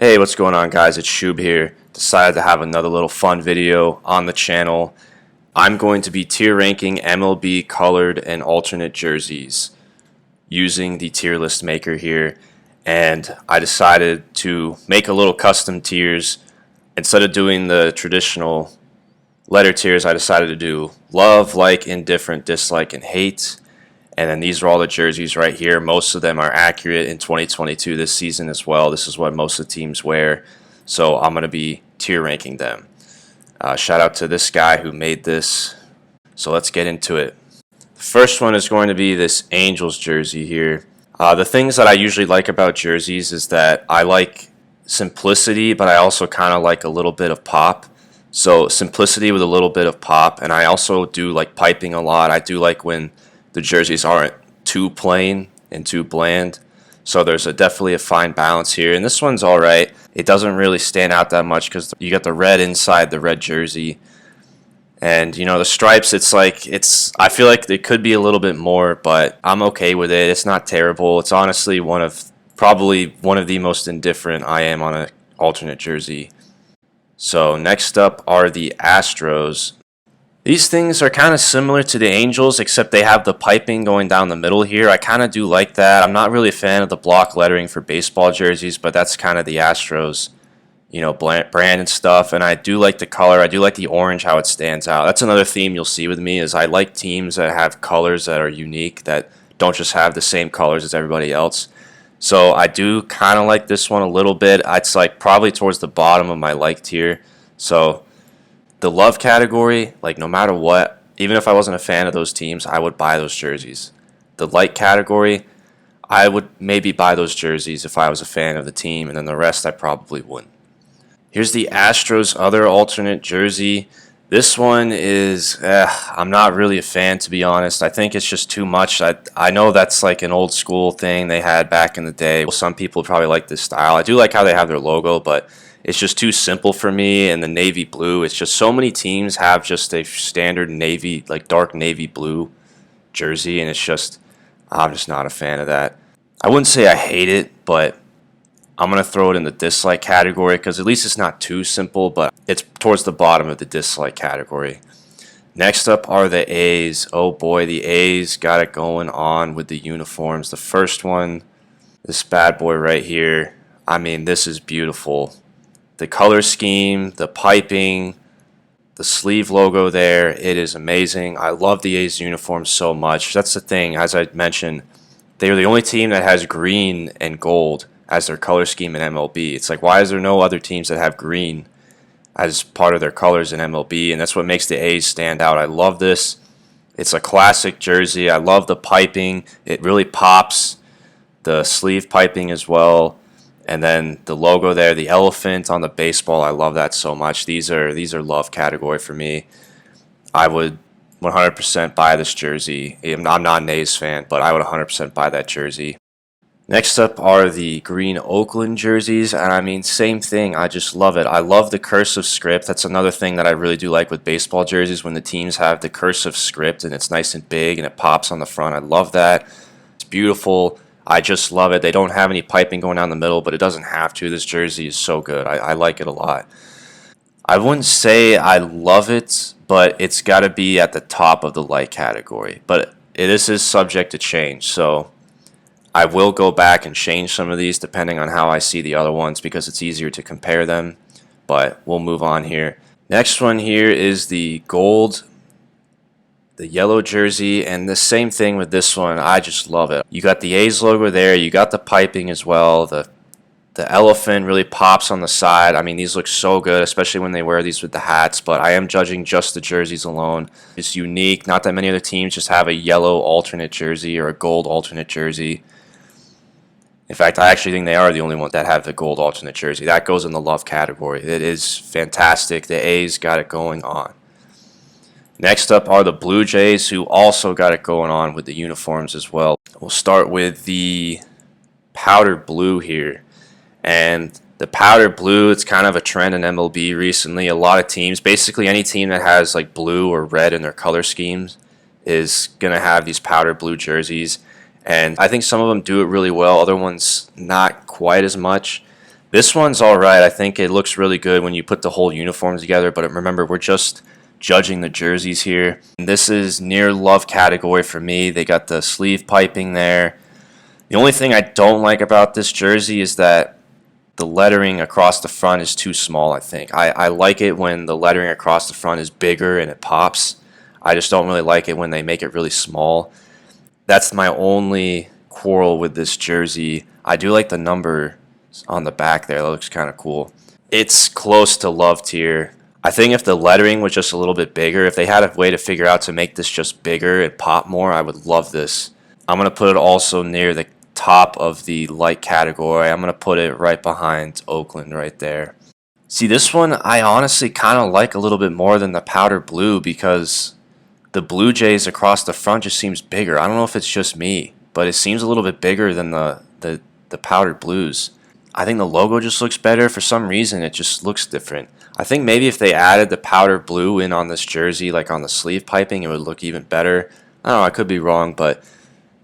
Hey, what's going on, guys? It's Shub here. Decided to have another little fun video on the channel. I'm going to be tier ranking MLB colored and alternate jerseys using the tier list maker here, and I decided to make a little custom tiers. Instead of doing the traditional letter tiers, I decided to do love, like, indifferent, dislike, and hate. And then these are all the jerseys right here. Most of them are accurate in 2022 this season as well. This is what most of the teams wear. So I'm going to be tier ranking them. Shout out to this guy who made this. So let's get into it. The first one is going to be this Angels jersey here. The things that I usually like about jerseys is that I like simplicity, but I also kind of like a little bit of pop. So simplicity with a little bit of pop. And I also do like piping a lot. I do like when the jerseys aren't too plain and too bland. So there's definitely a fine balance here. And this one's all right. It doesn't really stand out that much because you got the red inside the red jersey. And, you know, the stripes, I feel like it could be a little bit more, but I'm okay with it. It's not terrible. It's honestly probably one of the most indifferent I am on an alternate jersey. So next up are the Astros. These things are kind of similar to the Angels, except they have the piping going down the middle here. I kind of do like that. I'm not really a fan of the block lettering for baseball jerseys, but that's kind of the Astros, brand and stuff. And I do like the color. I do like the orange, how it stands out. That's another theme you'll see with me is I like teams that have colors that are unique, that don't just have the same colors as everybody else. So I do kind of like this one a little bit. It's like probably towards the bottom of my like tier. So the love category, like no matter what, even if I wasn't a fan of those teams, I would buy those jerseys. The like category, I would maybe buy those jerseys if I was a fan of the team, and then the rest I probably wouldn't. Here's the Astros other alternate jersey. This one is, I'm not really a fan, to be honest. I think it's just too much. I know that's like an old school thing they had back in the day. Some people probably like this style. I do like how they have their logo, but it's just too simple for me. And the navy blue, it's just so many teams have just a standard navy, like dark navy blue jersey, and I'm just not a fan of that. I wouldn't say I hate it, but I'm going to throw it in the dislike category because at least it's not too simple, but it's towards the bottom of the dislike category. Next up are the A's. Oh boy, the A's got it going on with the uniforms. The first one, this bad boy right here, I mean, this is beautiful. The color scheme, the piping, the sleeve logo there, it is amazing. I love the A's uniform so much. That's the thing, as I mentioned, they are the only team that has green and gold as their color scheme in MLB. It's like, why is there no other teams that have green as part of their colors in MLB? And that's what makes the A's stand out. I love this. It's a classic jersey. I love the piping. It really pops. The sleeve piping as well. And then the logo there, the elephant on the baseball, I love that so much. These are love category for me. I would 100% buy this jersey. I'm not an A's fan, but I would 100% buy that jersey. Next up are the green Oakland jerseys, and I mean, same thing. I just love it. I love the cursive script. That's another thing that I really do like with baseball jerseys, when the teams have the cursive script and it's nice and big and it pops on the front. I love that. It's beautiful. I just love it. They don't have any piping going down the middle, but it doesn't have to. This jersey is so good. I like it a lot. I wouldn't say I love it, but it's got to be at the top of the like category. But this is subject to change, so I will go back and change some of these depending on how I see the other ones because it's easier to compare them. But we'll move on here. Next one here is the gold, the yellow jersey, and the same thing with this one. I just love it. You got the A's logo there. You got the piping as well. The elephant really pops on the side. I mean, these look so good, especially when they wear these with the hats, but I am judging just the jerseys alone. It's unique. Not that many other teams just have a yellow alternate jersey or a gold alternate jersey. In fact, I actually think they are the only ones that have the gold alternate jersey. That goes in the love category. It is fantastic. The A's got it going on. Next up are the Blue Jays, who also got it going on with the uniforms as well. We'll start with the powder blue here. And the powder blue, it's kind of a trend in MLB recently. A lot of teams, basically any team that has like blue or red in their color schemes, is going to have these powder blue jerseys. And I think some of them do it really well. Other ones, not quite as much. This one's alright. I think it looks really good when you put the whole uniform together, but remember, we're just judging the jerseys here. And this is near love category for me. They got the sleeve piping there. The only thing I don't like about this jersey is that the lettering across the front is too small, I think. I like it when the lettering across the front is bigger and it pops. I just don't really like it when they make it really small. That's my only quarrel with this jersey. I do like the number on the back there. That looks kind of cool. It's close to love tier. I think if the lettering was just a little bit bigger, if they had a way to figure out to make this just bigger and pop more, I would love this. I'm going to put it also near the top of the light category. I'm going to put it right behind Oakland right there. See, this one I honestly kind of like a little bit more than the powder blue because the Blue Jays across the front just seems bigger. I don't know if it's just me, but it seems a little bit bigger than the powdered blues. I think the logo just looks better. For some reason, it just looks different. I think maybe if they added the powder blue in on this jersey, like on the sleeve piping, it would look even better. I don't know, I could be wrong, but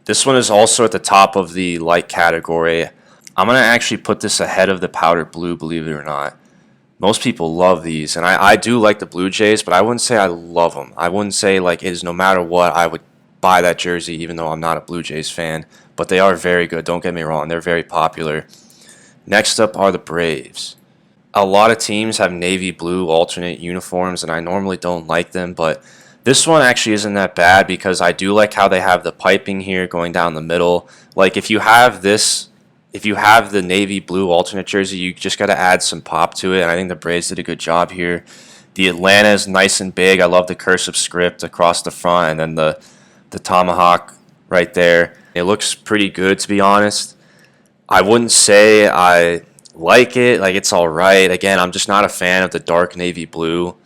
this one is also at the top of the light category. I'm going to actually put this ahead of the powder blue, believe it or not. Most people love these, and I do like the Blue Jays, but I wouldn't say I love them. I wouldn't say like it is no matter what, I would buy that jersey even though I'm not a Blue Jays fan. But they are very good, don't get me wrong. They're very popular. Next up are the Braves. A lot of teams have navy blue alternate uniforms, and I normally don't like them, but this one actually isn't that bad because I do like how they have the piping here going down the middle. Like if you have this, if you have the navy blue alternate jersey, you just got to add some pop to it, and I think the Braves did a good job here. The Atlanta is nice and big. I love the cursive script across the front, and then the tomahawk right there. It looks pretty good, to be honest. I wouldn't say I like it. Like, it's all right. Again, I'm just not a fan of the dark navy blue,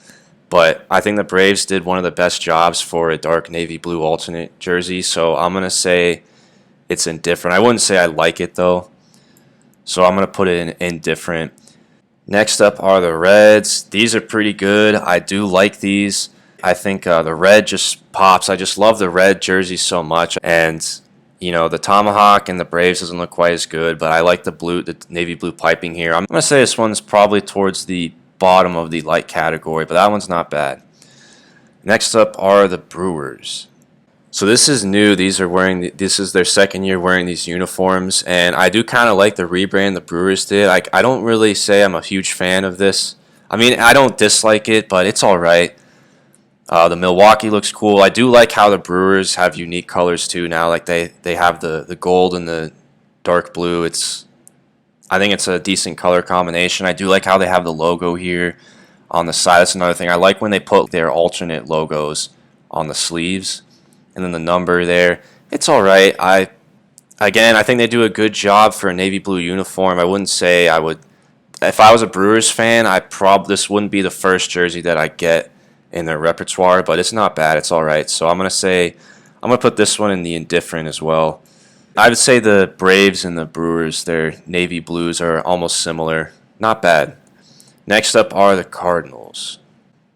but I think the Braves did one of the best jobs for a dark navy blue alternate jersey, so I'm going to say it's indifferent. I wouldn't say I like it, though, so I'm going to put it in indifferent. Next up are the Reds. These are pretty good. I do like these. I think the red just pops. I just love the red jersey so much, and you know, the tomahawk and the Braves doesn't look quite as good, but I like the blue, the navy blue piping here. I'm going to say this one's probably towards the bottom of the light category, but that one's not bad. Next up are the Brewers. So this is new. These are wearing this is their second year wearing these uniforms, and I do kind of like the rebrand the Brewers did. I don't really say I'm a huge fan of this. I mean, I don't dislike it, but it's all right. The Milwaukee looks cool. I do like how the Brewers have unique colors too now. Like they have the gold and the dark blue. I think it's a decent color combination. I do like how they have the logo here on the side. That's another thing. I like when they put their alternate logos on the sleeves and then the number there. It's all right. Again, I think they do a good job for a navy blue uniform. I wouldn't say I would. If I was a Brewers fan, this wouldn't be the first jersey that I get in their repertoire, but it's not bad. It's all right. So I'm going to put this one in the indifferent as well. I would say the Braves and the Brewers, their navy blues are almost similar. Not bad. Next up are the Cardinals.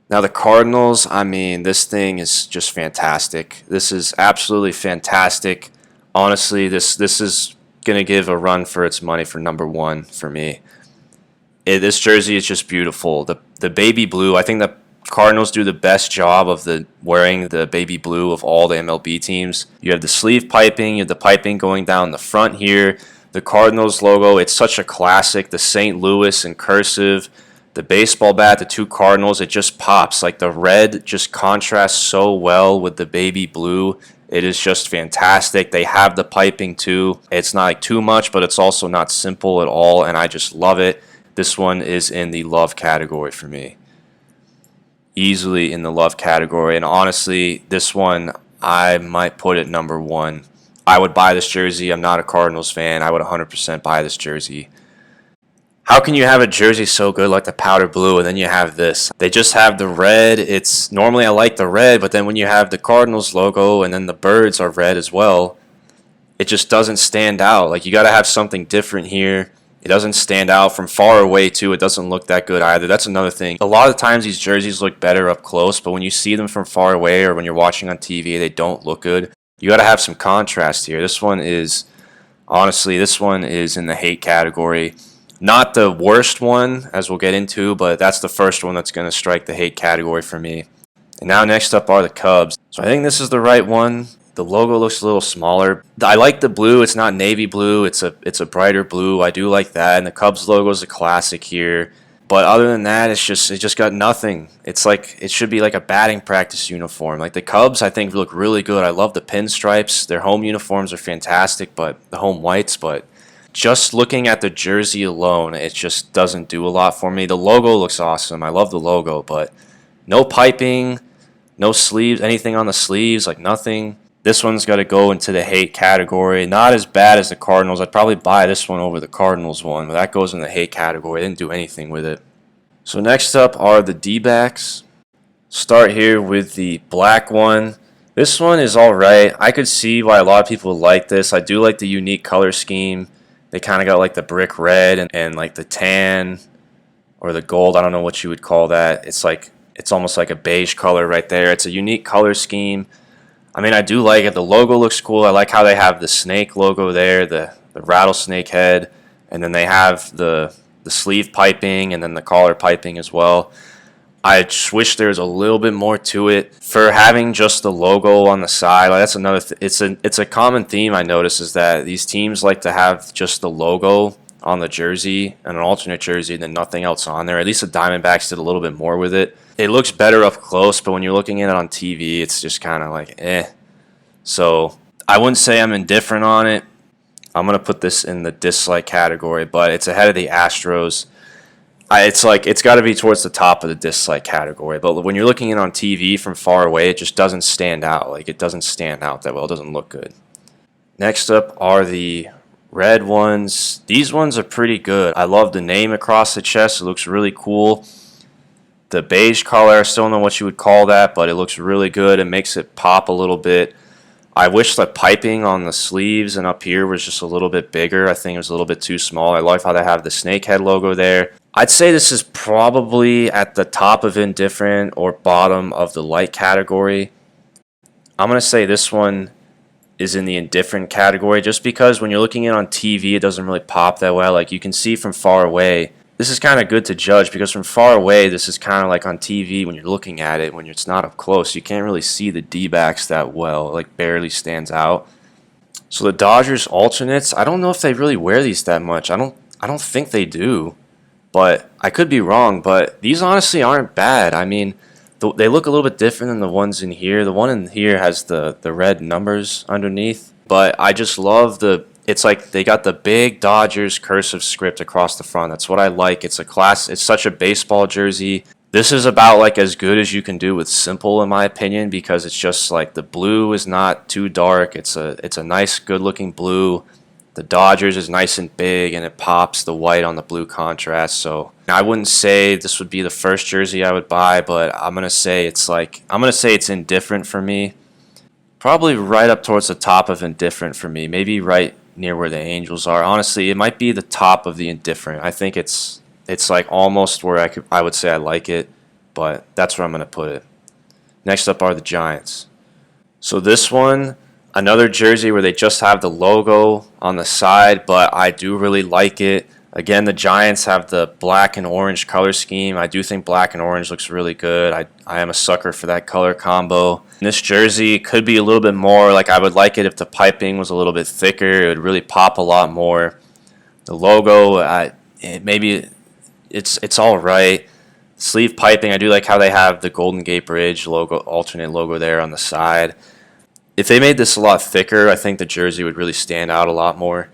Now the Cardinals, I mean, this thing is just fantastic. This is absolutely fantastic. Honestly, this is going to give a run for its money for number one for me. This jersey is just beautiful. The baby blue, I think the Cardinals do the best job of wearing the baby blue of all the MLB teams. You have the sleeve piping, you have the piping going down the front here. The Cardinals logo, it's such a classic. The St. Louis in cursive, the baseball bat, the two Cardinals, it just pops. Like the red just contrasts so well with the baby blue. It is just fantastic. They have the piping too. It's not like too much, but it's also not simple at all, and I just love it. This one is in the love category for me. Easily in the love category, and honestly, this one I might put at number one. I would buy this jersey. I'm not a Cardinals fan. I would 100% buy this jersey. How can you have a jersey so good like the powder blue and then you have this? They just have the red. It's normally I like the red, but then when you have the Cardinals logo and then the birds are red as well, it just doesn't stand out. Like you got to have something different here. It doesn't stand out from far away, too. It doesn't look that good either. That's another thing. A lot of times these jerseys look better up close, but when you see them from far away or when you're watching on TV, they don't look good. You got to have some contrast here. This one is, honestly, this one is in the hate category. Not the worst one, as we'll get into, but that's the first one that's going to strike the hate category for me. And now next up are the Cubs. So I think this is the right one. The logo looks a little smaller. I like the blue. It's not navy blue. It's a brighter blue. I do like that. And the Cubs logo is a classic here. But other than that, it just got nothing. It's like it should be like a batting practice uniform. Like the Cubs, I think look really good. I love the pinstripes. Their home uniforms are fantastic, but the home whites. But just looking at the jersey alone, it just doesn't do a lot for me. The logo looks awesome. I love the logo, but no piping, no sleeves, anything on the sleeves, like nothing. This one's got to go into the hate category. Not as bad as the Cardinals. I'd probably buy this one over the Cardinals one, but that goes in the hate category. They didn't do anything with it. So next up are the D-backs. Start here with the black one. This one is alright. I could see why a lot of people like this. I do like the unique color scheme. They kind of got like the brick red and like the tan or the gold. I don't know what you would call that. It's almost like a beige color right there. It's a unique color scheme. I mean, I do like it. The logo looks cool. I like how they have the snake logo there, the rattlesnake head, and then they have the sleeve piping and then the collar piping as well. I just wish there was a little bit more to it. For having just the logo on the side, like that's another. It's a common theme I notice is that these teams like to have just the logo on the jersey and an alternate jersey and then nothing else on there. At least the Diamondbacks did a little bit more with it. It looks better up close, but when you're looking at it on TV, it's just kind of like eh. So I wouldn't say I'm indifferent on it. I'm going to put this in the dislike category, but it's ahead of the Astros. It's got to be towards the top of the dislike category. But when you're looking at it on TV from far away, it just doesn't stand out. Like it doesn't stand out that well. It doesn't look good. Next up are the red ones. These ones are pretty good. I love the name across the chest. It looks really cool. The beige color, I still don't know what you would call that, but it looks really good. It makes it pop a little bit. I wish the piping on the sleeves and up here was just a little bit bigger. I think it was a little bit too small. I like how they have the snakehead logo there. I'd say this is probably at the top of indifferent or bottom of the light category. I'm going to say this one is in the indifferent category just because when you're looking at it on TV, it doesn't really pop that well. Like you can see from far away. This is kind of good to judge because from far away, this is kind of like on TV when you're looking at it, when it's not up close, you can't really see the D-backs that well. It like barely stands out. So the Dodgers alternates, I don't know if they really wear these that much. I don't think they do, but I could be wrong. But these honestly aren't bad. I mean, they look a little bit different than the ones in here. The one in here has the red numbers underneath, but I just love it's like they got the big Dodgers cursive script across the front. That's what I like. It's such a baseball jersey. This is about like as good as you can do with simple in my opinion because it's just like the blue is not too dark. It's a nice good looking blue. The Dodgers is nice and big and it pops the white on the blue contrast. So I wouldn't say this would be the first jersey I would buy, but I'm going to say it's indifferent for me. Probably right up towards the top of indifferent for me. Maybe right near where the Angels are. Honestly, it might be the top of the indifferent. I think it's like almost where I would say I like it, but that's where I'm going to put it. Next up are the Giants. So this one, another jersey where they just have the logo on the side, but I do really like it. Again, the Giants have the black and orange color scheme. I do think black and orange looks really good. I am a sucker for that color combo. This jersey could be a little bit more, like I would like it if the piping was a little bit thicker. It would really pop a lot more. The logo, it's all right. Sleeve piping, I do like how they have the Golden Gate Bridge logo, alternate logo there on the side. If they made this a lot thicker, I think the jersey would really stand out a lot more.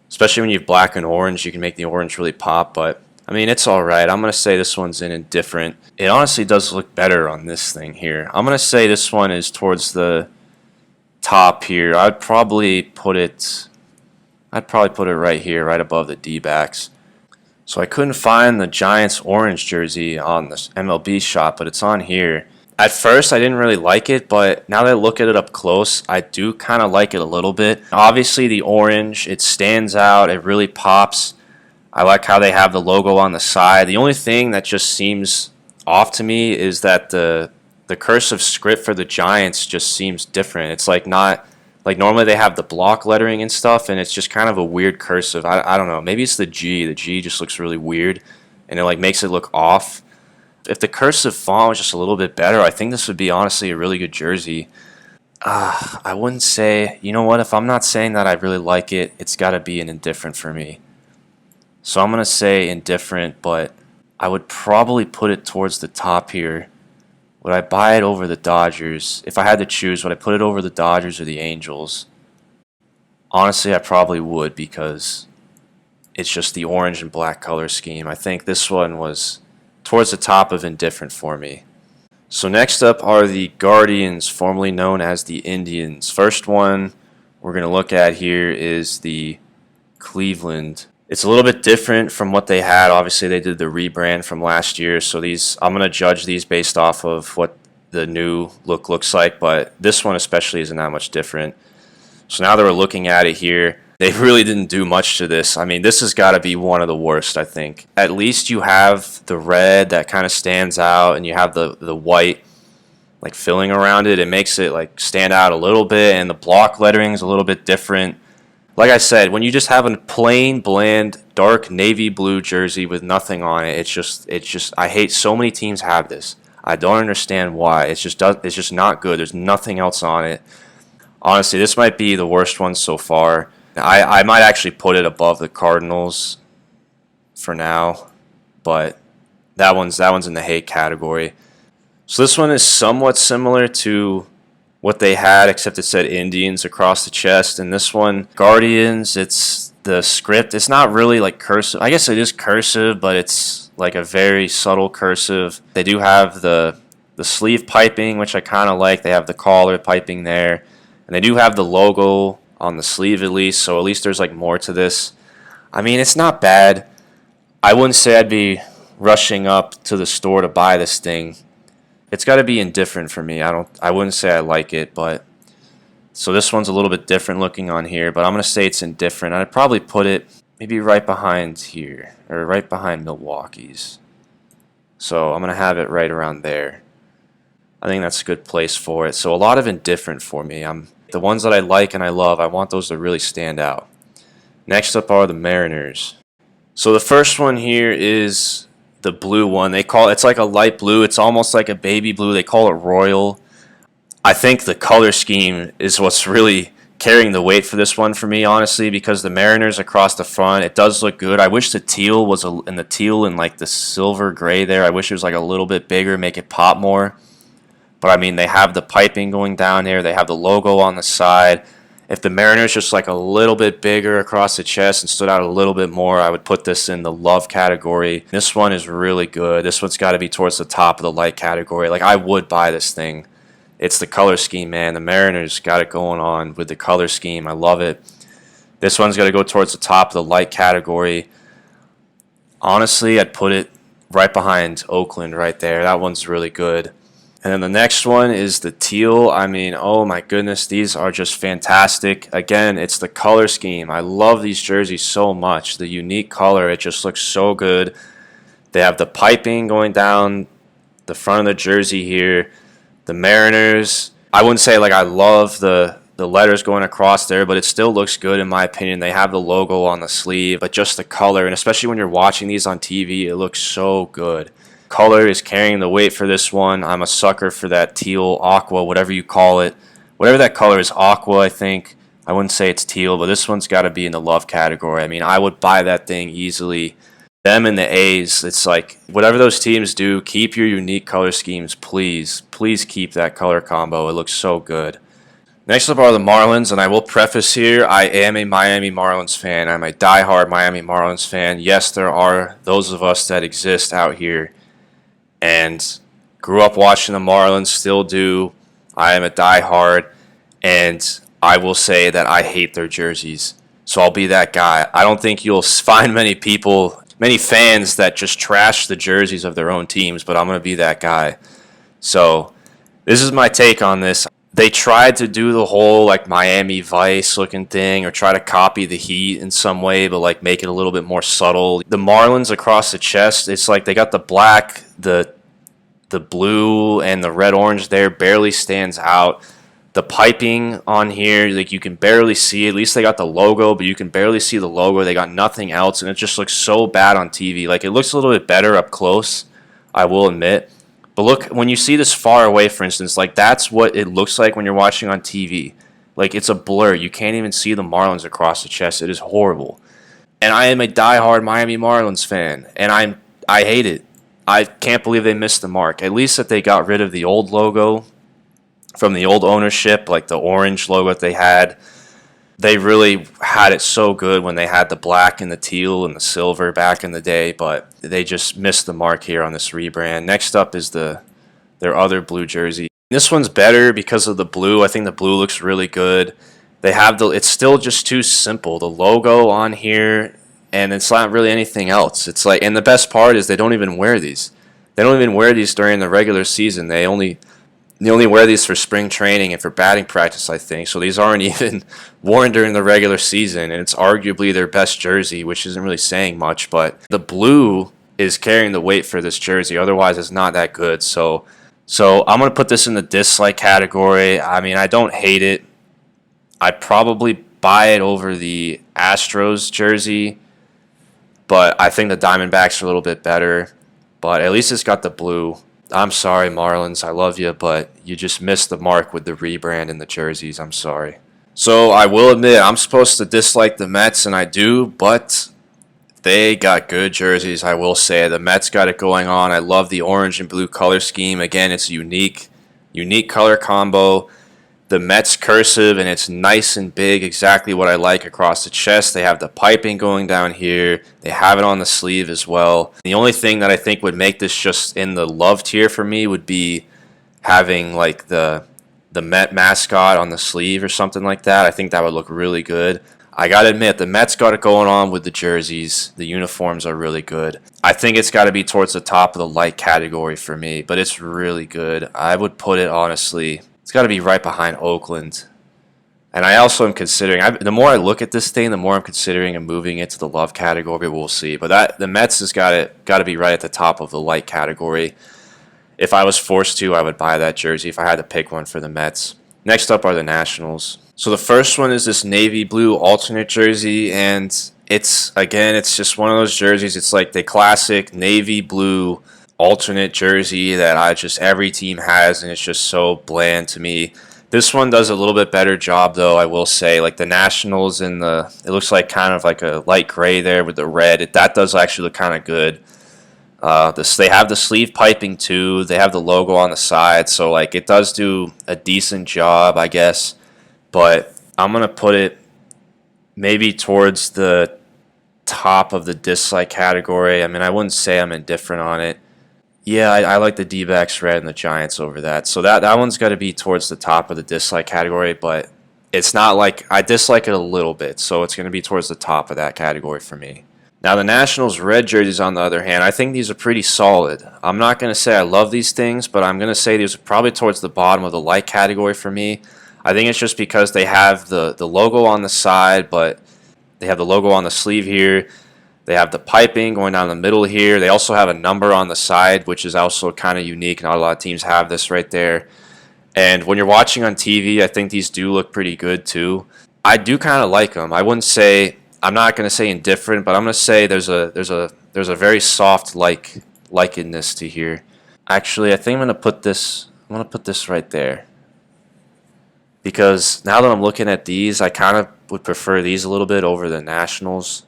Especially when you have black and orange, you can make the orange really pop. But, I mean, it's all right. I'm going to say this one's in indifferent. It honestly does look better on this thing here. I'm going to say this one is towards the top here. I'd probably put it right here, right above the D-backs. So I couldn't find the Giants orange jersey on this MLB shop, but it's on here. At first, I didn't really like it, but now that I look at it up close, I do kind of like it a little bit. Obviously, the orange, it stands out. It really pops. I like how they have the logo on the side. The only thing that just seems off to me is that the cursive script for the Giants just seems different. It's like not Like normally they have the block lettering and stuff, and it's just kind of a weird cursive. I don't know. Maybe it's the G. The G just looks really weird, and it like makes it look off. If the cursive font was just a little bit better, I think this would be honestly a really good jersey. I wouldn't say, you know what, if I'm not saying that I really like it, it's got to be an indifferent for me. So I'm going to say indifferent, but I would probably put it towards the top here. Would I buy it over the Dodgers? If I had to choose, would I put it over the Dodgers or the Angels? Honestly, I probably would because it's just the orange and black color scheme. I think this one was towards the top of indifferent for me. So next up are the Guardians, formerly known as the Indians. First one we're going to look at here is the Cleveland. It's a little bit different from what they had. Obviously, they did the rebrand from last year, so I'm going to judge these based off of what the new look looks like, but this one especially isn't that much different. So now that we're looking at it here, they really didn't do much to this. I mean, this has got to be one of the worst, I think. At least you have the red that kind of stands out, and you have the white like filling around it. It makes it like stand out a little bit, and the block lettering is a little bit different. Like I said, when you just have a plain, bland, dark navy blue jersey with nothing on it, it's just. I hate so many teams have this. I don't understand why. It's just not good. There's nothing else on it. Honestly, this might be the worst one so far. I might actually put it above the Cardinals for now, but that one's in the hate category. So this one is somewhat similar to what they had, except it said Indians across the chest. And this one, Guardians, it's the script. It's not really like cursive. I guess it is cursive, but it's like a very subtle cursive. They do have the sleeve piping, which I kind of like. They have the collar piping there. And they do have the logo on the sleeve at least, so at least there's like more to this. I mean, it's not bad. I wouldn't say I'd be rushing up to the store to buy this thing. It's got to be indifferent for me. I wouldn't say I like it, but so this one's a little bit different looking on here, but I'm going to say it's indifferent. I'd probably put it maybe right behind here or right behind Milwaukee's. So I'm going to have it right around there. I think that's a good place for it. So a lot of indifferent for me. The ones that I like and I love, I want those to really stand out. Next up are the Mariners. So the first one here is the blue one. It's like a light blue. It's almost like a baby blue. They call it royal. I think the color scheme is what's really carrying the weight for this one for me, honestly, because the Mariners across the front, it does look good. I wish the teal was in the teal and like the silver gray there. I wish it was like a little bit bigger, make it pop more. But I mean, they have the piping going down there. They have the logo on the side. If the Mariners just like a little bit bigger across the chest and stood out a little bit more, I would put this in the love category. This one is really good. This one's got to be towards the top of the light category. Like, I would buy this thing. It's the color scheme, man. The Mariners got it going on with the color scheme. I love it. This one's got to go towards the top of the light category. Honestly, I'd put it right behind Oakland right there. That one's really good. And then the next one is the teal. I mean, oh my goodness, these are just fantastic. Again, it's the color scheme. I love these jerseys so much. The unique color, it just looks so good. They have the piping going down the front of the jersey here. The Mariners, I wouldn't say like I love the letters going across there, but it still looks good in my opinion. They have the logo on the sleeve, but just the color, and especially when you're watching these on TV, it looks so good. Color is carrying the weight for this one. I'm a sucker for that teal, aqua, whatever you call it. Whatever that color is, aqua, I think. I wouldn't say it's teal, but this one's got to be in the love category. I mean, I would buy that thing easily. Them and the A's, it's like, whatever those teams do, keep your unique color schemes, please. Please keep that color combo. It looks so good. Next up are the Marlins, and I will preface here, I am a Miami Marlins fan. I'm a diehard Miami Marlins fan. Yes, there are those of us that exist out here and grew up watching the Marlins, still do. I am a diehard, and I will say that I hate their jerseys. So I'll be that guy. I don't think you'll find many fans that just trash the jerseys of their own teams, but I'm going to be that guy. So this is my take on this. They tried to do the whole like Miami Vice looking thing or try to copy the Heat in some way, but like make it a little bit more subtle. The Marlins across the chest, it's like they got the black, the blue, and the red orange there barely stands out. The piping on here, like you can barely see. At least they got the logo, but you can barely see the logo. They got nothing else, and it just looks so bad on TV. Like it looks a little bit better up close, I will admit. But look, when you see this far away, for instance, like that's what it looks like when you're watching on TV. Like it's a blur. You can't even see the Marlins across the chest. It is horrible. And I am a diehard Miami Marlins fan, and I hate it. I can't believe they missed the mark. At least that they got rid of the old logo from the old ownership, like the orange logo that they had. They really had it so good when they had the black and the teal and the silver back in the day, but they just missed the mark here on this rebrand. Next up is their other blue jersey. This one's better because of the blue. I think the blue looks really good. It's still just too simple. The logo on here, and it's not really anything else. It's like, and the best part is they don't even wear these. They don't even wear these during the regular season. They only wear these for spring training and for batting practice, I think. So these aren't even worn during the regular season, and it's arguably their best jersey, which isn't really saying much. But the blue is carrying the weight for this jersey. Otherwise, it's not that good. So I'm going to put this in the dislike category. I mean, I don't hate it. I'd probably buy it over the Astros jersey, but I think the Diamondbacks are a little bit better. But at least it's got the blue. I'm sorry, Marlins. I love you, but you just missed the mark with the rebrand and the jerseys. I'm sorry. So I will admit, I'm supposed to dislike the Mets, and I do, but they got good jerseys, I will say. The Mets got it going on. I love the orange and blue color scheme. Again, it's unique color combo. The Mets cursive, and it's nice and big, exactly what I like across the chest. They have the piping going down here. They have it on the sleeve as well. The only thing that I think would make this just in the love tier for me would be having like the Met mascot on the sleeve or something like that. I think that would look really good. I gotta admit, the Mets got it going on with the jerseys. The uniforms are really good. I think it's got to be towards the top of the light category for me, but it's really good. I would put it, honestly, it's got to be right behind Oakland. And I also am considering, the more I look at this thing, the more I'm considering moving it to the love category. We'll see. But the Mets has got to be right at the top of the light category. If I was forced to, I would buy that jersey if I had to pick one for the Mets. Next up are the Nationals. So the first one is this navy blue alternate jersey, and it's just one of those jerseys. It's like the classic navy blue alternate jersey that every team has, and it's just so bland to me. This one does a little bit better job, though, I will say. Like the Nationals it looks like kind of like a light gray there with the red. That does actually look kind of good. They have the sleeve piping too. They have the logo on the side, so like it does do a decent job, I guess. But I'm gonna put it maybe towards the top of the dislike category. I mean, I wouldn't say I'm indifferent on it. Yeah, I like the D-backs red and the Giants over that. So that one's got to be towards the top of the dislike category, but it's not like I dislike it a little bit, so it's going to be towards the top of that category for me. Now, the Nationals red jerseys, on the other hand, I think these are pretty solid. I'm not going to say I love these things, but I'm going to say these are probably towards the bottom of the light category for me. I think it's just because they have the logo on the side, but they have the logo on the sleeve here. They have the piping going down the middle here. They also have a number on the side, which is also kind of unique. Not a lot of teams have this right there. And when you're watching on TV, I think these do look pretty good too. I do kind of like them. I'm not going to say indifferent, but I'm going to say there's a very soft likeness to here. Actually, I think I'm going to put this right there. Because now that I'm looking at these, I kind of would prefer these a little bit over the Nationals.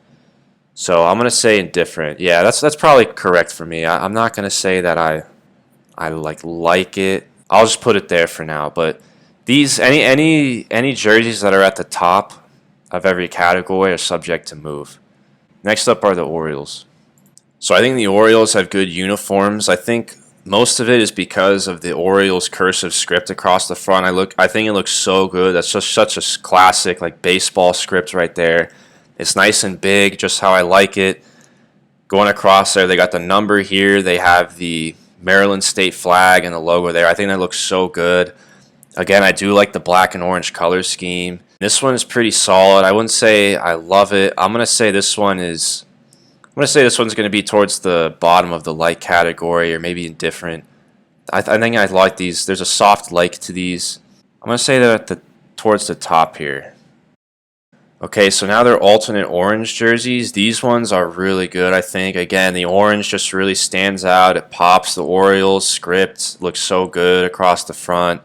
So I'm going to say indifferent. Yeah, that's probably correct for me. I'm not going to say that I like it. I'll just put it there for now. But these any jerseys that are at the top of every category are subject to move. Next up are the Orioles. So I think the Orioles have good uniforms. I think most of it is because of the Orioles cursive script across the front. I think it looks so good. That's just such a classic like baseball script right there. It's nice and big, just how I like it. Going across there, they got the number here. They have the Maryland state flag and the logo there. I think that looks so good. Again, I do like the black and orange color scheme. This one is pretty solid. I wouldn't say I love it. I'm gonna say this one's going to be towards the bottom of the light category, or maybe indifferent. I think I like these. There's a soft like to these. I'm going to say they're towards the top here. Okay, so now they're alternate orange jerseys. These ones are really good, I think. Again, the orange just really stands out. It pops. The Orioles script looks so good across the front.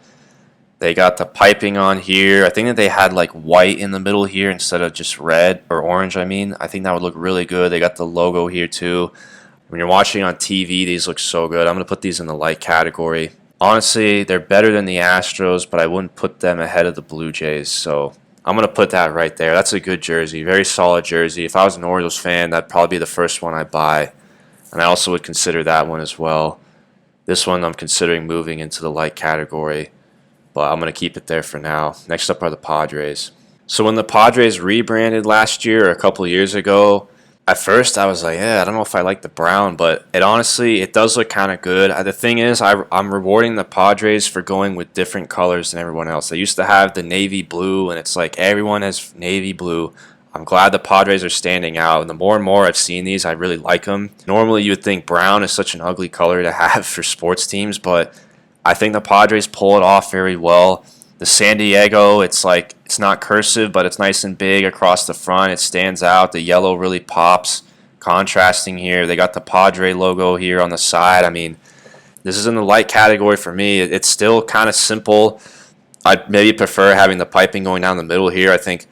They got the piping on here. I think that they had like white in the middle here instead of just red or orange, I mean. I think that would look really good. They got the logo here too. When you're watching on TV, these look so good. I'm going to put these in the light category. Honestly, they're better than the Astros, but I wouldn't put them ahead of the Blue Jays, so I'm going to put that right there. That's a good jersey, very solid jersey. If I was an Orioles fan, that'd probably be the first one I'd buy, and I also would consider that one as well. This one I'm considering moving into the light category, but I'm going to keep it there for now. Next up are the Padres. So when the Padres rebranded last year or a couple years ago, at first I was like, yeah, I don't know if I like the brown, but it does look kind of good. The thing is, I'm rewarding the Padres for going with different colors than everyone else. They used to have the navy blue, and it's like everyone has navy blue. I'm glad the Padres are standing out, and the more and more I've seen these, I really like them. Normally you would think brown is such an ugly color to have for sports teams, but I think the Padres pull it off very well. The San Diego, it's not cursive, but it's nice and big across the front. It stands out. The yellow really pops. Contrasting here, they got the Padre logo here on the side. I mean, this is in the light category for me. It's still kind of simple. I'd maybe prefer having the piping going down the middle here. I think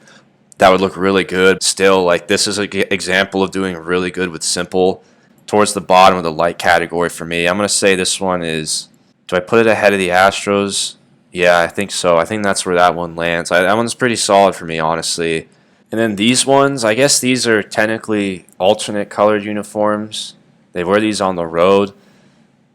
that would look really good. Still, this is an example of doing really good with simple. Towards the bottom of the light category for me, I'm going to say this one is, do I put it ahead of the Astros? Yeah, I think so. I think that's where that one lands. That one's pretty solid for me, honestly. And then these ones, I guess these are technically alternate colored uniforms. They wear these on the road.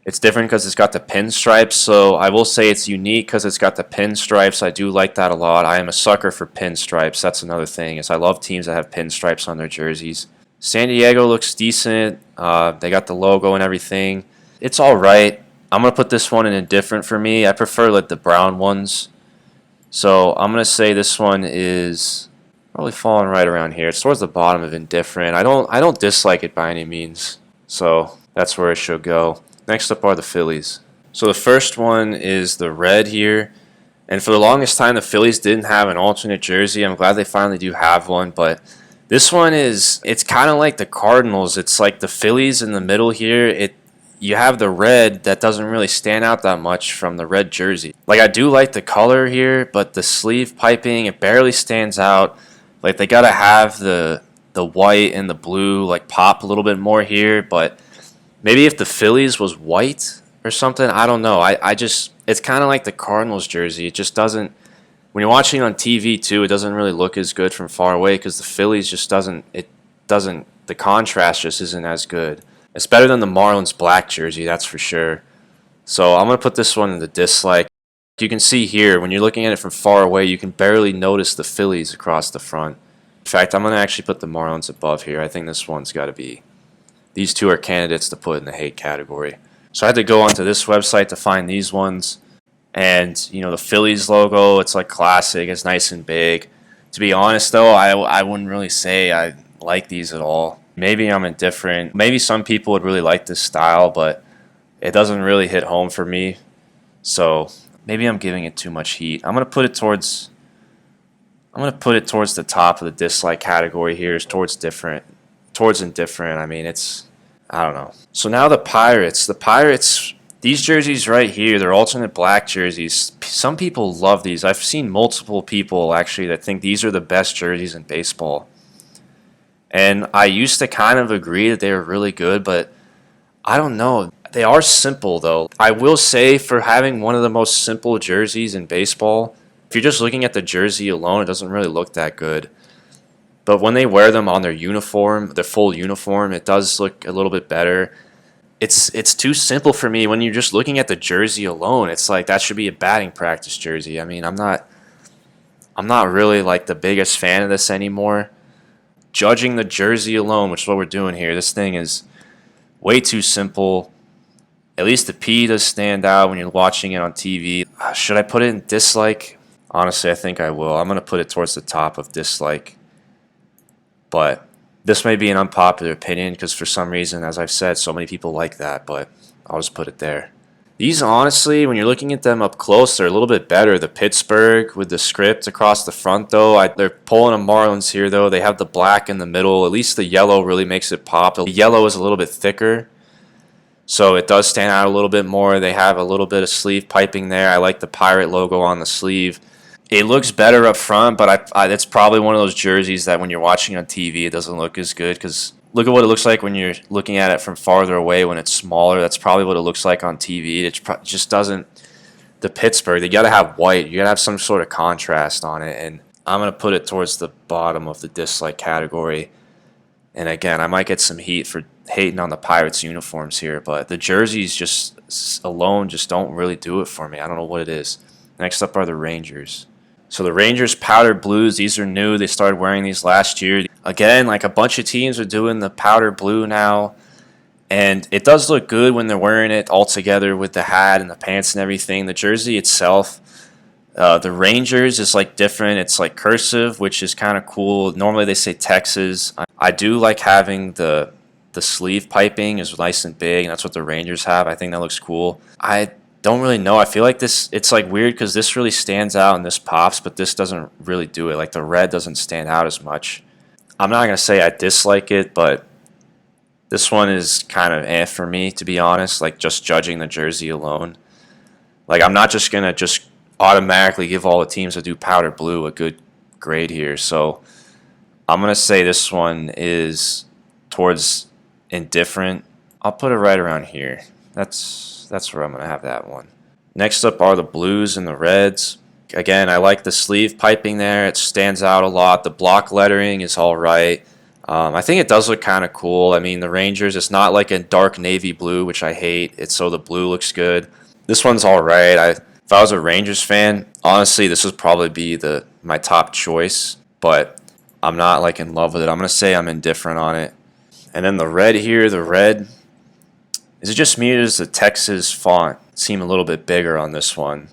It's different because it's got the pinstripes, so I will say it's unique because it's got the pinstripes. I do like that a lot. I am a sucker for pinstripes. That's another thing, is I love teams that have pinstripes on their jerseys. San Diego looks decent. They got the logo and everything. It's all right. I'm going to put this one in indifferent for me. I prefer the brown ones. So I'm going to say this one is probably falling right around here. It's towards the bottom of indifferent. I don't dislike it by any means. So that's where it should go. Next up are the Phillies. So the first one is the red here. And for the longest time, the Phillies didn't have an alternate jersey. I'm glad they finally do have one. But this one it's kind of like the Cardinals. It's like the Phillies in the middle here. You have the red that doesn't really stand out that much from the red jersey. I do like the color here, but the sleeve piping, it barely stands out. They got to have the white and the blue pop a little bit more here, but maybe if the Phillies was white or something, I don't know. It's kind of like the Cardinals jersey. It just doesn't, when you're watching on TV too, it doesn't really look as good from far away because the Phillies just the contrast just isn't as good. It's better than the Marlins black jersey, that's for sure. So I'm going to put this one in the dislike. You can see here, when you're looking at it from far away, you can barely notice the Phillies across the front. In fact, I'm going to actually put the Marlins above here. I think this one's got to be. These two are candidates to put in the hate category. So I had to go onto this website to find these ones. And, the Phillies logo, it's classic. It's nice and big. To be honest, though, I wouldn't really say I like these at all. Maybe I'm indifferent. Maybe some people would really like this style, but it doesn't really hit home for me. So maybe I'm giving it too much heat. I'm gonna put it towards the top of the dislike category here. It's towards indifferent. I mean, I don't know. So now the Pirates. These jerseys right here, they're alternate black jerseys. Some people love these. I've seen multiple people actually that think these are the best jerseys in baseball. And I used to kind of agree that they were really good, but I don't know. They are simple, though. I will say, for having one of the most simple jerseys in baseball, if you're just looking at the jersey alone, it doesn't really look that good. But when they wear them on their uniform, their full uniform, it does look a little bit better. It's too simple for me. When you're just looking at the jersey alone, it's that should be a batting practice jersey. I mean, I'm not really the biggest fan of this anymore. Judging the jersey alone, which is what we're doing here, this thing is way too simple. At least the P does stand out when you're watching it on TV. Should I put it in dislike? Honestly, I think I will. I'm going to put it towards the top of dislike. But this may be an unpopular opinion because for some reason, as I've said, so many people like that, but I'll just put it there. These, honestly, when you're looking at them up close, they're a little bit better. The Pittsburgh with the script across the front, though, they're pulling a Marlins here, though. They have the black in the middle. At least the yellow really makes it pop. The yellow is a little bit thicker, so it does stand out a little bit more. They have a little bit of sleeve piping there. I like the Pirate logo on the sleeve. It looks better up front, but it's probably one of those jerseys that when you're watching on TV, it doesn't look as good because look at what it looks like when you're looking at it from farther away when it's smaller. That's probably what it looks like on TV. It just doesn't. The Pittsburgh, you got to have white. You got to have some sort of contrast on it, and I'm going to put it towards the bottom of the dislike category. And again, I might get some heat for hating on the Pirates uniforms here, but the jerseys just alone just don't really do it for me. I don't know what it is. Next up are the Rangers. So the Rangers powdered blues, these are new. They started wearing these last year. Again, like a bunch of teams are doing the powder blue now. And it does look good when they're wearing it all together with the hat and the pants and everything. The jersey itself, the Rangers is like different. It's like cursive, which is kind of cool. Normally they say Texas. I do like having the sleeve piping is nice and big, and that's what the Rangers have. I think that looks cool. I don't really know. I feel like it's like weird because this really stands out and this pops, but this doesn't really do it. Like the red doesn't stand out as much. I'm not going to say I dislike it, but this one is kind of for me, to be honest, like just judging the jersey alone. Like I'm not just going to just automatically give all the teams that do powder blue a good grade here. So I'm going to say this one is towards indifferent. I'll put it right around here. That's where I'm going to have that one. Next up are the blues and the reds. Again, I like the sleeve piping there. It stands out a lot. The block lettering is all right. I think it does look kind of cool. I mean, the Rangers, it's not like a dark navy blue, which I hate. So the blue looks good. This one's all right. If I was a Rangers fan, honestly, this would probably be my top choice, but I'm not like in love with it. I'm going to say I'm indifferent on it. And then the red here, the red, is it just me or does the Texas font seem a little bit bigger on this one?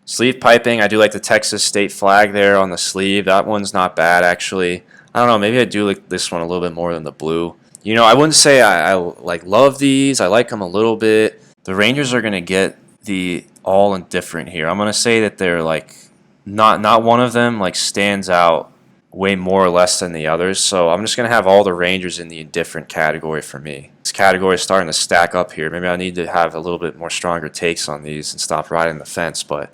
Sleeve piping, I do like the Texas state flag there on the sleeve. That one's not bad, actually. I don't know, maybe I do like this one a little bit more than the blue. You know, I wouldn't say I like love these. I like them a little bit. The Rangers are going to get the all indifferent here. I'm going to say that they're like not one of them like stands out way more or less than the others. So I'm just going to have all the Rangers in the indifferent category for me. This category is starting to stack up here. Maybe I need to have a little bit more stronger takes on these and stop riding the fence, but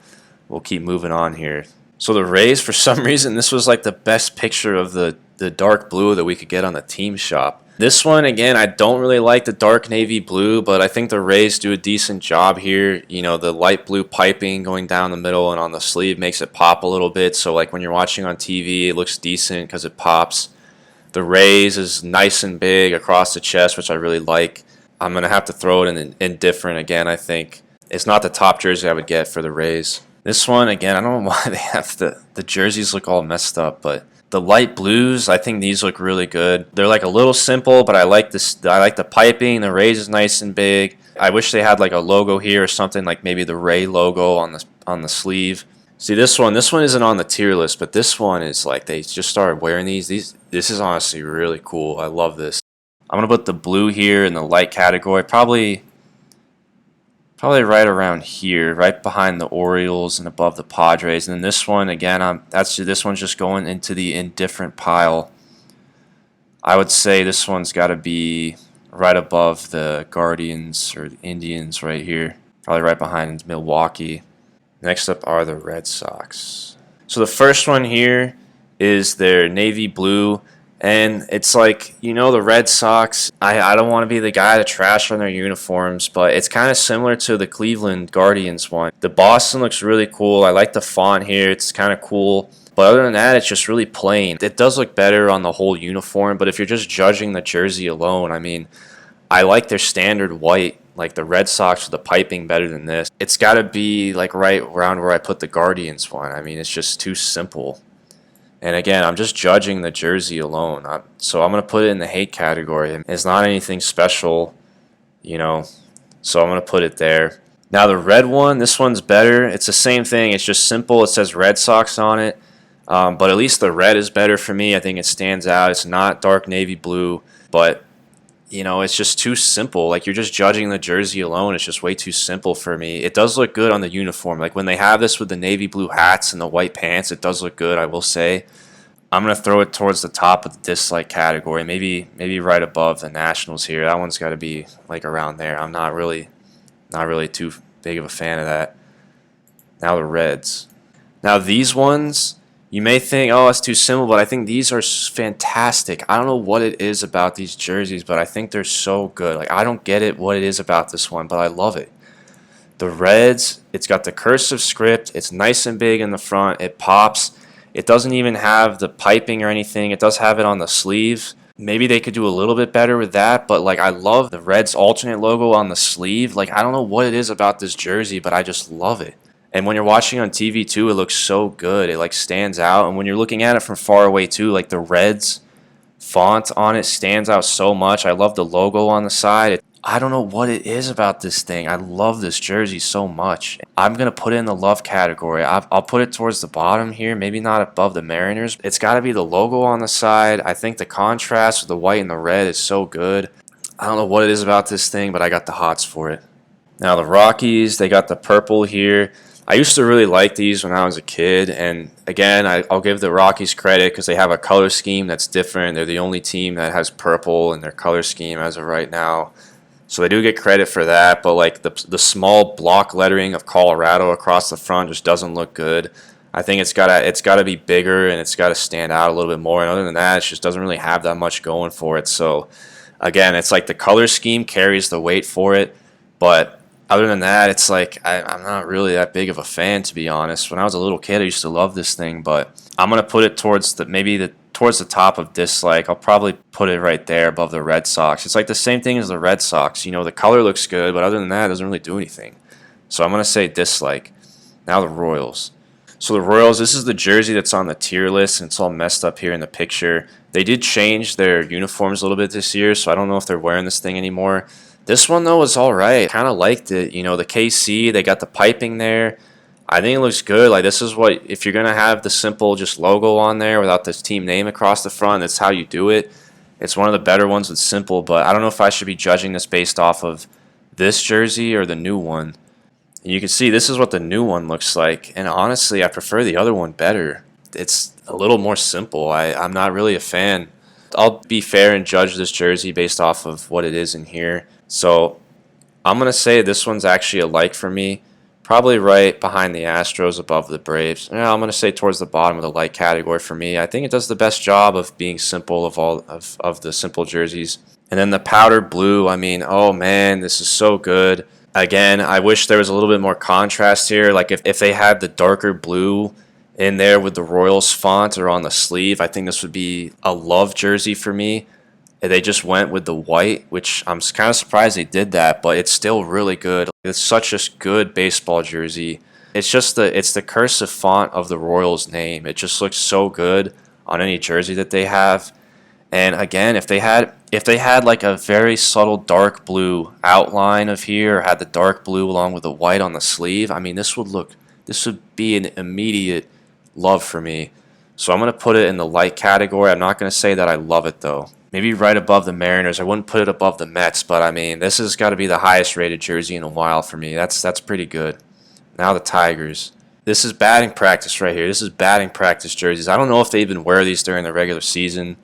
we'll keep moving on here. So the Rays, for some reason, this was like the best picture of the dark blue that we could get on the team shop. This one, again, I don't really like the dark navy blue, but I think the Rays do a decent job here. You know, the light blue piping going down the middle and on the sleeve makes it pop a little bit. So, like, when you're watching on TV, it looks decent because it pops. The Rays is nice and big across the chest, which I really like. I'm going to have to throw it in indifferent again, I think. It's not the top jersey I would get for the Rays. This one, again, I don't know why they have the jerseys look all messed up, but the light blues, I think these look really good. They're like a little simple, but I like this. I like the piping. The Rays is nice and big. I wish they had like a logo here or something, like maybe the Ray logo on the sleeve. See this one isn't on the tier list, but this one is like they just started wearing these. This is honestly really cool. I love this. I'm gonna put the blue here in the light category, probably right around here, right behind the Orioles and above the Padres. And then this one, again, this one's just going into the indifferent pile. I would say this one's got to be right above the Guardians or the Indians right here, probably right behind Milwaukee. Next up are the Red Sox. So the first one here is their navy blue. And it's like, you know, the Red Sox, I don't want to be the guy to trash on their uniforms, but it's kind of similar to the Cleveland Guardians one. The Boston looks really cool. I like the font here. It's kind of cool. But other than that, it's just really plain. It does look better on the whole uniform, but if you're just judging the jersey alone, I mean, I like their standard white, like the Red Sox with the piping better than this. It's got to be like right around where I put the Guardians one. I mean, it's just too simple. And again, I'm just judging the jersey alone. So I'm going to put it in the hate category. It's not anything special, you know, so I'm going to put it there. Now the red one, this one's better. It's the same thing. It's just simple. It says Red Sox on it. But at least the red is better for me. I think it stands out. It's not dark navy blue, but it's just too simple. Like, you're just judging the jersey alone. It's just way too simple for me. It does look good on the uniform. Like, when they have this with the navy blue hats and the white pants, it does look good, I will say. I'm going to throw it towards the top of the dislike category, maybe right above the Nationals here. That one's got to be like around there. I'm not really too big of a fan of that. Now the Reds. Now these ones, you may think, oh, it's too simple, but I think these are fantastic. I don't know what it is about these jerseys, but I think they're so good. Like, I don't get it what it is about this one, but I love it. The Reds, it's got the cursive script. It's nice and big in the front. It pops. It doesn't even have the piping or anything. It does have it on the sleeve. Maybe they could do a little bit better with that, but like, I love the Reds alternate logo on the sleeve. Like, I don't know what it is about this jersey, but I just love it. And when you're watching on TV too, it looks so good. It like stands out. And when you're looking at it from far away too, like the Reds font on it stands out so much. I love the logo on the side. I don't know what it is about this thing. I love this jersey so much. I'm going to put it in the love category. I'll put it towards the bottom here, maybe not above the Mariners. It's got to be the logo on the side. I think the contrast with the white and the red is so good. I don't know what it is about this thing, but I got the hots for it. Now the Rockies, they got the purple here. I used to really like these when I was a kid, and again, I'll give the Rockies credit because they have a color scheme that's different. They're the only team that has purple in their color scheme as of right now. So they do get credit for that, but like the small block lettering of Colorado across the front just doesn't look good. I think it's gotta be bigger and it's gotta stand out a little bit more. And other than that, it just doesn't really have that much going for it. So again, it's like the color scheme carries the weight for it, but other than that, it's like I'm not really that big of a fan, to be honest. When I was a little kid, I used to love this thing, but I'm gonna put it towards towards the top of dislike. I'll probably put it right there above the Red Sox. It's like the same thing as the Red Sox. The color looks good, but other than that, it doesn't really do anything. So I'm gonna say dislike. Now the Royals. So the Royals, this is the jersey that's on the tier list, and it's all messed up here in the picture. They did change their uniforms a little bit this year, so I don't know if they're wearing this thing anymore. This one, though, is all right. Kind of liked it. The KC, they got the piping there. I think it looks good. Like, this is what, if you're going to have the simple just logo on there without this team name across the front, that's how you do it. It's one of the better ones with simple, but I don't know if I should be judging this based off of this jersey or the new one. And you can see this is what the new one looks like, and honestly, I prefer the other one better. It's a little more simple. I'm not really a fan. I'll be fair and judge this jersey based off of what it is in here. So I'm going to say this one's actually a like for me. Probably right behind the Astros, above the Braves. Yeah, I'm going to say towards the bottom of the like category for me. I think it does the best job of being simple of all of the simple jerseys. And then the powder blue, I mean, oh man, this is so good. Again, I wish there was a little bit more contrast here. Like if they had the darker blue in there with the Royals font or on the sleeve, I think this would be a love jersey for me. They just went with the white, which I'm kind of surprised they did that, but it's still really good. It's such a good baseball jersey. It's just the cursive font of the Royals name. It just looks so good on any jersey that they have. And again, if they had like a very subtle dark blue outline of here, or had the dark blue along with the white on the sleeve, I mean, this would be an immediate love for me. So I'm going to put it in the light category. I'm not going to say that I love it though. Maybe right above the Mariners. I wouldn't put it above the Mets, but I mean, this has got to be the highest rated jersey in a while for me. That's pretty good. Now the Tigers. This is batting practice right here. This is batting practice jerseys. I don't know if they even wear these during the regular season.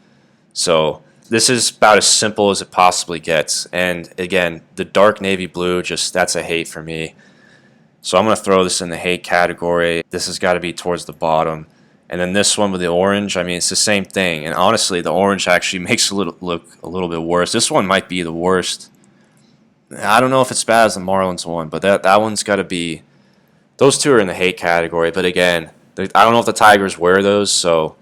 So this is about as simple as it possibly gets. And again, the dark navy blue, that's a hate for me. So I'm going to throw this in the hate category. This has got to be towards the bottom. And then this one with the orange, I mean, it's the same thing. And honestly, the orange actually makes it look a little bit worse. This one might be the worst. I don't know if it's as bad as the Marlins one, but that one's got to be... Those two are in the hate category. But again, I don't know if the Tigers wear those, so...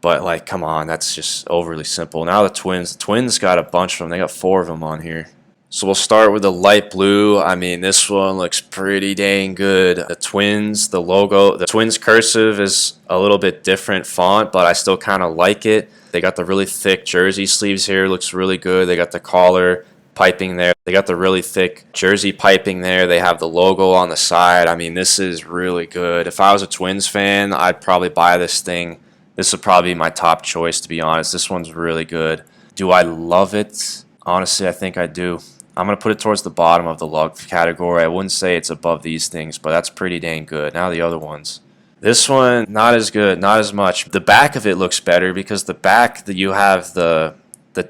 But, like, come on, that's just overly simple. Now the Twins. The Twins got a bunch of them. They got 4 of them on here. So we'll start with the light blue. I mean, this one looks pretty dang good. The Twins, the logo, the Twins cursive is a little bit different font, but I still kind of like it. They got the really thick jersey sleeves here. Looks really good. They got the collar piping there. They got the really thick jersey piping there. They have the logo on the side. I mean, this is really good. If I was a Twins fan, I'd probably buy this thing. This would probably be my top choice, to be honest. This one's really good. Do I love it? Honestly, I think I do. I'm going to put it towards the bottom of the love category. I wouldn't say it's above these things, but that's pretty dang good. Now the other ones. This one, not as good, not as much. The back of it looks better because the back that you have the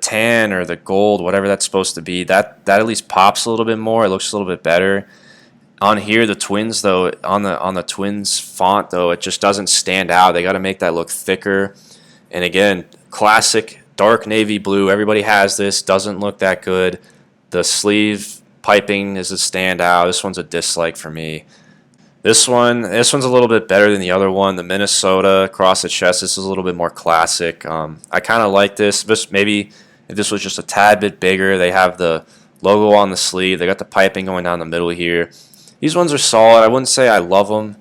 tan or the gold, whatever that's supposed to be, that at least pops a little bit more. It looks a little bit better. On here, the Twins though, on the Twins font though, it just doesn't stand out. They got to make that look thicker. And again, classic dark navy blue. Everybody has this. Doesn't look that good. The sleeve piping is a standout. This one's a dislike for me. This one's a little bit better than the other one. The Minnesota across the chest. This is a little bit more classic. I kind of like this. Maybe if this was just a tad bit bigger. They have the logo on the sleeve. They got the piping going down the middle here. These ones are solid. I wouldn't say I love them.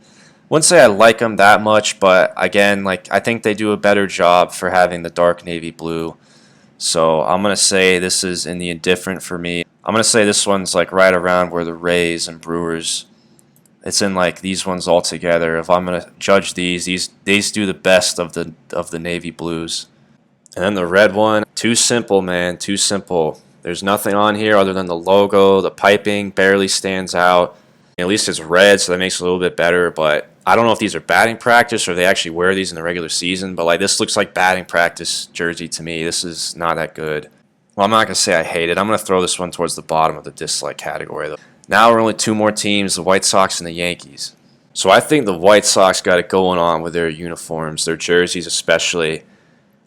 Wouldn't say I like them that much, but again, like I think they do a better job for having the dark navy blue. So I'm gonna say this is in the indifferent for me. I'm gonna say this one's like right around where the Rays and Brewers. It's in like these ones all together. If I'm gonna judge these do the best of the navy blues. And then the red one, too simple, man, too simple. There's nothing on here other than the logo. The piping barely stands out. At least it's red, so that makes it a little bit better. But I don't know if these are batting practice or if they actually wear these in the regular season. But like this looks like batting practice jersey to me. This is not that good. Well, I'm not gonna say I hate it. I'm gonna throw this one towards the bottom of the dislike category though. Now we're only two more teams, the White Sox and the Yankees. So I think the White Sox got it going on with their uniforms, their jerseys especially.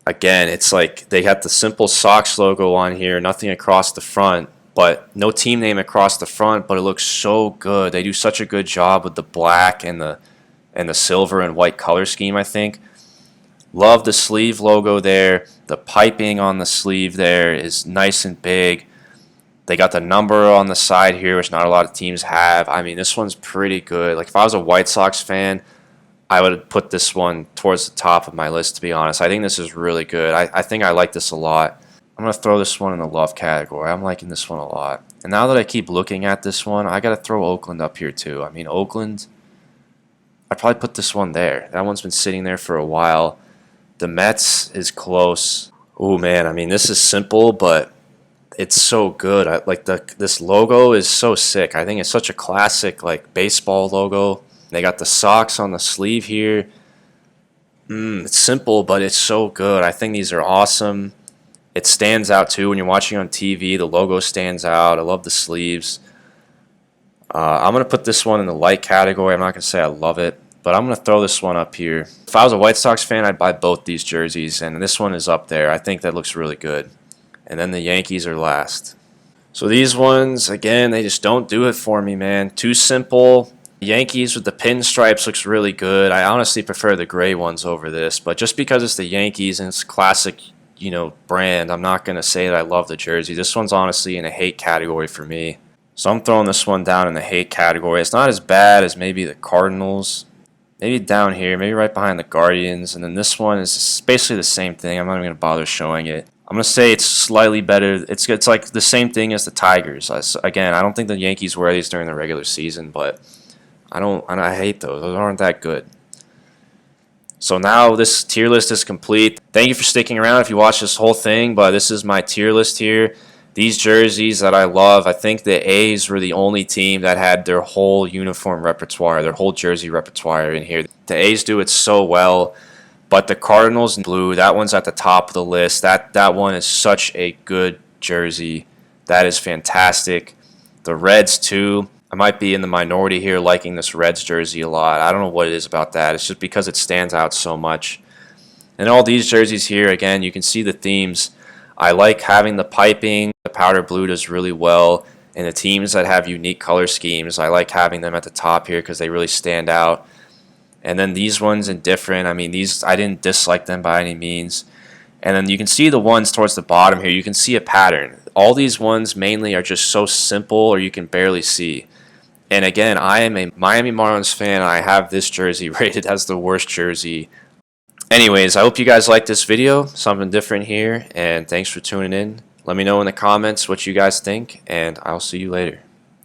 Again, it's like they got the simple Sox logo on here, nothing across the front, but no team name across the front, but it looks so good. They do such a good job with the black and the silver and white color scheme, I think. Love the sleeve logo there. The piping on the sleeve there is nice and big. They got the number on the side here, which not a lot of teams have. I mean, this one's pretty good. Like if I was a White Sox fan, I would put this one towards the top of my list, to be honest. I think this is really good. I think I like this a lot. I'm going to throw this one in the love category. I'm liking this one a lot. And now that I keep looking at this one, I got to throw Oakland up here too. I mean, Oakland, I'd probably put this one there. That one's been sitting there for a while. The Mets is close. Oh, man, I mean, this is simple, but it's so good. This logo is so sick. I think it's such a classic like baseball logo. They got the Sox on the sleeve here. It's simple, but it's so good. I think these are awesome. It stands out too when you're watching on TV. The logo stands out. I love the sleeves. I'm going to put this one in the light category. I'm not going to say I love it, but I'm going to throw this one up here. If I was a White Sox fan, I'd buy both these jerseys, and this one is up there. I think that looks really good. And then the Yankees are last. So these ones, again, they just don't do it for me, man. Too simple. Yankees with the pinstripes looks really good. I honestly prefer the gray ones over this, but just because it's the Yankees and it's classic, brand, I'm not going to say that I love the jersey. This one's honestly in a hate category for me. So I'm throwing this one down in the hate category. It's not as bad as maybe the Cardinals. Maybe down here, maybe right behind the Guardians. And then this one is basically the same thing. I'm not even going to bother showing it. I'm going to say it's slightly better. It's like the same thing as the Tigers. Again, I don't think the Yankees wear these during the regular season, but I hate those. Those aren't that good. So now this tier list is complete. Thank you for sticking around if you watched this whole thing, but this is my tier list here. These jerseys that I love, I think the A's were the only team that had their whole uniform repertoire, their whole jersey repertoire in here. The A's do it so well. But the Cardinals in blue, that one's at the top of the list. That one is such a good jersey. That is fantastic. The Reds, too. I might be in the minority here liking this Reds jersey a lot. I don't know what it is about that. It's just because it stands out so much. And all these jerseys here, again, you can see the themes. I like having the piping. The powder blue does really well. And the teams that have unique color schemes, I like having them at the top here because they really stand out. And then these ones indifferent. I mean, these I didn't dislike them by any means. And then you can see the ones towards the bottom here. You can see a pattern. All these ones mainly are just so simple or you can barely see. And again, I am a Miami Marlins fan. I have this jersey rated as the worst jersey. Anyways, I hope you guys liked this video. Something different here. And thanks for tuning in. Let me know in the comments what you guys think. And I'll see you later.